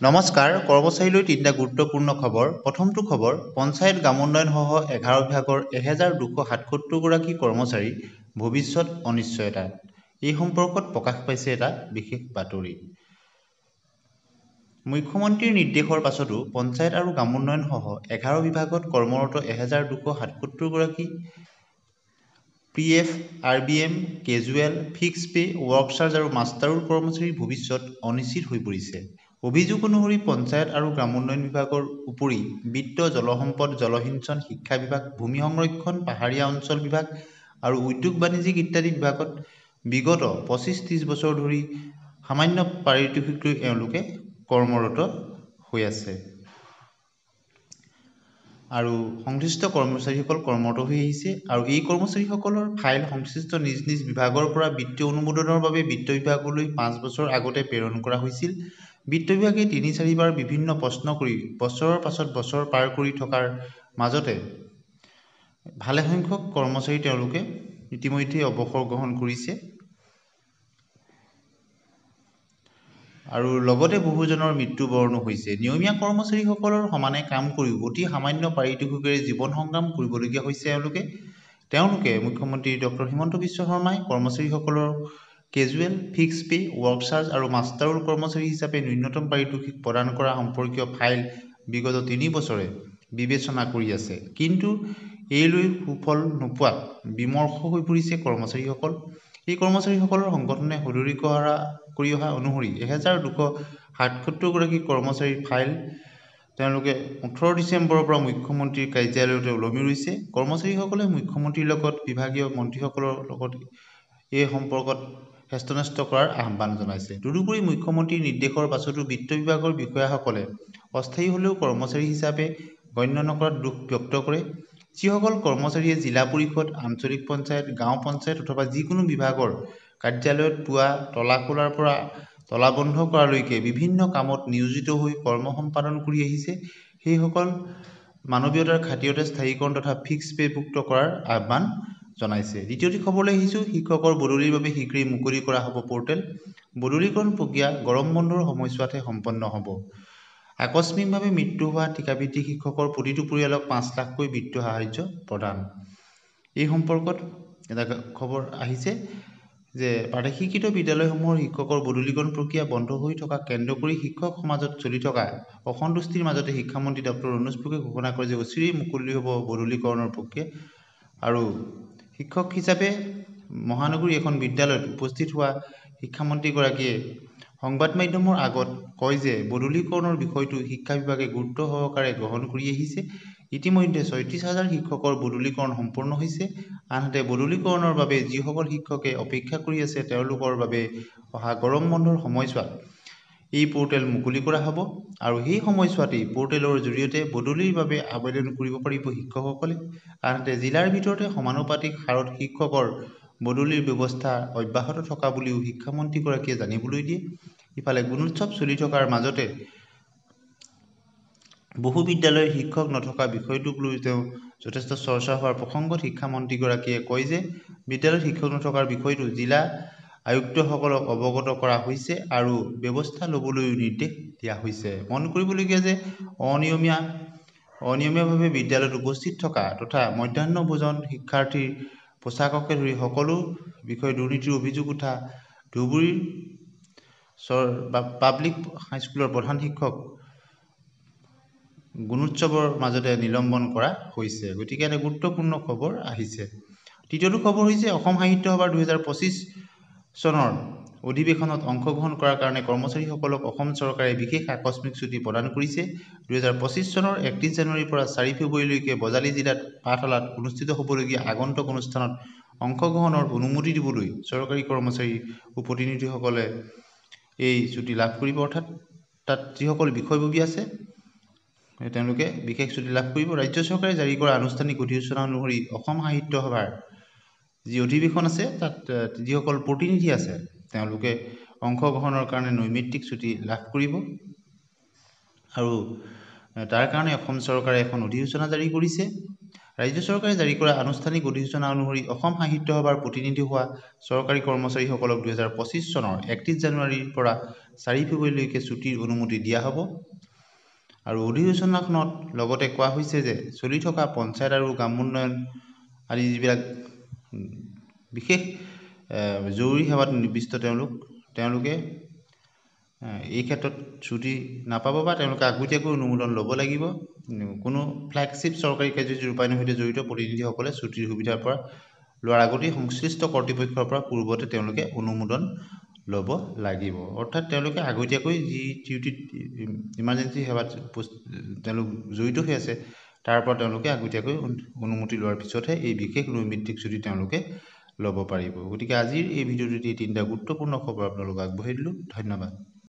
নমস্কাৰ কৰ্মচাৰীলৈ তিনিটা গুৰুত্বপূৰ্ণ খবৰ। প্ৰথমটো খবৰ, পঞ্চায়ত গ্ৰাম উন্নয়ন সহ 11 বিভাগৰ 1277 গৰাকী কৰ্মচাৰী ভৱিষ্যত অনিশ্চয়তাত। এই সম্পৰ্কত প্ৰকাশ পাইছে এটা বিশেষ বাতৰি। মুখ্যমন্ত্ৰীৰ নিৰ্দেশৰ পাছতো পঞ্চায়ত আৰু গ্ৰাম উন্নয়ন সহ 11 বিভাগত কৰ্মৰত 1277 গৰাকী PF, RBM, casual, fix pay, work charge আৰু মাষ্টাৰৰ কৰ্মচাৰীৰ ভৱিষ্যত অনিশ্চিত হৈ পৰিছে। অভিযোগ অনুসৰি পঞ্চায়ত আৰু গ্ৰাম উন্নয়ন বিভাগৰ উপৰি বিত্ত, জলসম্পদ, জলসিঞ্চন, শিক্ষা বিভাগ, ভূমি সংৰক্ষণ, পাহাৰীয়া অঞ্চল বিভাগ আৰু উদ্যোগ বাণিজ্যিক ইত্যাদি বিভাগত বিগত 25-30 বছৰ ধৰি সামান্য পাৰিতোষিক লৈ এওঁলোকে কৰ্মৰত হৈ আছে। আৰু সংশ্লিষ্ট কৰ্মচাৰীসকল কৰ্মৰত হৈ আহিছে আৰু এই কৰ্মচাৰীসকলৰ ফাইল সংশ্লিষ্ট নিজ নিজ বিভাগৰ পৰা বিত্তীয় অনুমোদনৰ বাবে বিত্ত বিভাগলৈ 5 বছৰ আগতে প্ৰেৰণ কৰা হৈছিল। বিত্ত বিভাগে 3-4 বাৰ বিভিন্ন প্ৰশ্ন কৰি বছৰৰ পাছত বছৰ পাৰ কৰি থকাৰ মাজতে ভালেসংখ্যক কৰ্মচাৰী তেওঁলোকে ইতিমধ্যে অৱসৰ গ্ৰহণ কৰিছে আৰু লগতে বহুজনৰ মৃত্যুবৰণো হৈছে। নিয়মীয়া কৰ্মচাৰীসকলৰ সমানে কাম কৰিও অতি সামান্য পাৰিতোষিকেৰে জীৱন সংগ্ৰাম কৰিবলগীয়া হৈছে তেওঁলোকে মুখ্যমন্ত্ৰী ডক্টৰ হিমন্ত বিশ্ব শৰ্মাই কৰ্মচাৰীসকলৰ casual, fix pay, work charge আৰু মাষ্টাৰৰ কৰ্মচাৰী হিচাপে ন্যূনতম পাৰিতোষিক প্ৰদান কৰা সম্পৰ্কীয় ফাইল বিগত 3 বছৰে বিবেচনা কৰি আছে। কিন্তু এইলৈ সুফল নোপোৱাত বিমৰ্ষ হৈ পৰিছে কৰ্মচাৰীসকল। এই কৰ্মচাৰীসকলৰ সংগঠনে সদৰি কৰি অহা অনুসৰি 1277 গৰাকী কৰ্মচাৰীৰ ফাইল তেওঁলোকে 18 ডিচেম্বৰৰ পৰা মুখ্যমন্ত্ৰীৰ কাৰ্যালয়তে ওলমি ৰৈছে। কৰ্মচাৰীসকলে মুখ্যমন্ত্ৰীৰ লগত বিভাগীয় মন্ত্ৰীসকলৰ লগত এই সম্পৰ্কত হেস্তনেস্ত কৰাৰ আহ্বান জনাইছে। তদুপৰি মুখ্যমন্ত্ৰীৰ নিৰ্দেশৰ পাছতো বিত্ত বিভাগৰ বিষয়াসকলে অস্থায়ী হ'লেও কৰ্মচাৰী হিচাপে গণ্য নকৰাত দুখ ব্যক্ত কৰে। যিসকল কৰ্মচাৰীয়ে জিলা পৰিষদ, আঞ্চলিক পঞ্চায়ত, গাঁও পঞ্চায়ত অথবা যিকোনো বিভাগৰ কাৰ্যালয়ত পুৱা তলা খোলাৰ পৰা তলা বন্ধ কৰালৈকে বিভিন্ন কামত নিয়োজিত হৈ কৰ্ম সম্পাদন কৰি আহিছে, সেইসকল মানৱীয়তাৰ খাতিৰতে স্থায়ীকৰণ তথা ফিক্স পেভুক্ত কৰাৰ আহ্বান জনাইছে। দ্বিতীয়টি খবৰলৈ আহিছোঁ। শিক্ষকৰ বদলিৰ বাবে শীঘ্ৰেই মুকলি কৰা হ'ব পৰ্টেল। বদলীকৰণ প্ৰক্ৰিয়া গৰম বন্ধৰ সময়ছোৱাতহে সম্পন্ন হ'ব। আকস্মিকভাৱে মৃত্যু হোৱা ঠিকাভিত্তিক শিক্ষকৰ প্ৰতিটো পৰিয়ালক 5 লাখকৈ বিত্তীয় সাহায্য প্ৰদান। এই সম্পৰ্কত এটা খবৰ আহিছে যে প্ৰাদেশিকৃত বিদ্যালয়সমূহৰ শিক্ষকৰ বদলীকৰণ প্ৰক্ৰিয়া বন্ধ হৈ থকা কেন্দ্ৰ কৰি শিক্ষক সমাজত চলি থকা অসন্তুষ্টিৰ মাজতে শিক্ষামন্ত্ৰী ডক্টৰ অনুজ পেগুৱে ঘোষণা কৰে যে অচিৰেই মুকলি হ'ব বদলীকৰণৰ প্ৰক্ৰিয়া। আৰু শিক্ষক হিচাপে মহানগৰীৰ এখন বিদ্যালয়ত উপস্থিত হোৱা শিক্ষামন্ত্ৰীগৰাকীয়ে সংবাদ মাধ্যমৰ আগত কয় যে বদলীকৰণৰ বিষয়টো শিক্ষা বিভাগে গুৰুত্ব সহকাৰে গ্ৰহণ কৰি আহিছে। ইতিমধ্যে 36,000 শিক্ষকৰ বদলীকৰণ সম্পূৰ্ণ হৈছে। আনহাতে বদলীকৰণৰ বাবে যিসকল শিক্ষকে অপেক্ষা কৰি আছে তেওঁলোকৰ বাবে অহা গৰম বন্ধৰ সময়ছোৱাত এই পৰ্টেল মুকলি কৰা হ'ব আৰু সেই সময়ছোৱাতেই পৰ্টেলৰ জৰিয়তে বদলিৰ বাবে আবেদন কৰিব পাৰিব শিক্ষকসকলে। আনহাতে জিলাৰ ভিতৰতে সমানুপাতিক হাৰত শিক্ষকৰ বদলিৰ ব্যৱস্থা অব্যাহত থকা বুলিও শিক্ষামন্ত্ৰীগৰাকীয়ে জানিবলৈ দিয়ে। ইফালে গুণোৎসৱ চলি থকাৰ মাজতে বহু বিদ্যালয়ৰ শিক্ষক নথকা বিষয়টোক লৈ তেওঁ যথেষ্ট চৰ্চা হোৱাৰ প্ৰসংগত শিক্ষামন্ত্ৰীগৰাকীয়ে কয় যে বিদ্যালয়ত শিক্ষক নথকাৰ বিষয়টো জিলা আয়ুক্তসকলক অৱগত কৰা হৈছে আৰু ব্যৱস্থা ল'বলৈও নিৰ্দেশ দিয়া হৈছে। মন কৰিবলগীয়া যে অনিয়মীয়াভাৱে বিদ্যালয়ত উপস্থিত থকা তথা মধ্যাহ্ন ভোজন, শিক্ষাৰ্থীৰ পোচাককে ধৰি সকলো বিষয়ে দুৰ্নীতিৰ অভিযোগ উঠা ধুবুৰীৰ পাব্লিক হাইস্কুলৰ প্ৰধান শিক্ষক গুণোৎসৱৰ মাজতে নিলম্বন কৰা হৈছে। গতিকে এটা গুৰুত্বপূৰ্ণ খবৰ আহিছে। তৃতীয়টো খবৰ হৈছে অসম সাহিত্য সভাৰ 2025 চনৰ অধিৱেশনত অংশগ্ৰহণ কৰাৰ কাৰণে কৰ্মচাৰীসকলক অসম চৰকাৰে বিশেষ আকস্মিক ছুটি প্ৰদান কৰিছে। 2025 চনৰ 31 জানুৱাৰীৰ পৰা 4 ফেব্ৰুৱাৰীলৈকে বজালী জিলাত পাঠশালাত অনুষ্ঠিত হ'বলগীয়া আগন্তুক অনুষ্ঠানত অংশগ্ৰহণৰ অনুমতি দিবলৈ চৰকাৰী কৰ্মচাৰীৰ প্ৰতিনিধিসকলে এই ছুটি লাভ কৰিব। অৰ্থাৎ তাত যিসকল বিষয়ববী আছে তেওঁলোকে বিশেষ ছুটি লাভ কৰিব। ৰাজ্য চৰকাৰে জাৰি কৰা আনুষ্ঠানিক অধিসূচনা অনুসৰি অসম সাহিত্য সভাৰ যি অধিৱেশন আছে তাত যিসকল প্ৰতিনিধি আছে তেওঁলোকে অংশগ্ৰহণৰ কাৰণে নৈমিত্তিক ছুটি লাভ কৰিব আৰু তাৰ কাৰণে অসম চৰকাৰে এখন অধিসূচনা জাৰি কৰিছে। ৰাজ্য চৰকাৰে জাৰি কৰা আনুষ্ঠানিক অধিসূচনা অনুসৰি অসম সাহিত্য সভাৰ প্ৰতিনিধি হোৱা চৰকাৰী কৰ্মচাৰীসকলক 2025 চনৰ 31 জানুৱাৰীৰ পৰা 4 ফেব্ৰুৱাৰীলৈকে ছুটিৰ অনুমতি দিয়া হ'ব। আৰু অধিসূচনাখনত লগতে কোৱা হৈছে যে চলি থকা পঞ্চায়ত আৰু গ্ৰাম উন্নয়ন আদি যিবিলাক বিশেষ জৰুৰী সেৱাত নিৰ্দিষ্ট তেওঁলোকে এই ক্ষেত্ৰত ছুটি নাপাব বা তেওঁলোকে আগতীয়াকৈ অনুমোদন ল'ব লাগিব। কোনো ফ্লেগশ্বিপ চৰকাৰী কাৰ্যসূচী ৰূপায়ণৰ সৈতে জড়িত প্ৰতিনিধিসকলে ছুটিৰ সুবিধাৰ পৰা লোৱাৰ আগতেই সংশ্লিষ্ট কৰ্তৃপক্ষৰ পৰা পূৰ্বতে তেওঁলোকে অনুমোদন ল'ব লাগিব। অৰ্থাৎ তেওঁলোকে আগতীয়াকৈ যি ডিউটিত ইমাৰ্জেঞ্চি সেৱাত তেওঁলোক জড়িত হৈ আছে তাৰ পৰা তেওঁলোকে আগতীয়াকৈ অনুমতি লোৱাৰ পিছতহে এই বিশেষ নৈমিত্তিক ছুটি তেওঁলোকে ল'ব পাৰিব। গতিকে আজিৰ এই ভিডিঅ'টোত এই 3টা গুৰুত্বপূৰ্ণ খবৰ আপোনালোকক আগবঢ়াই দিলোঁ। ধন্যবাদ।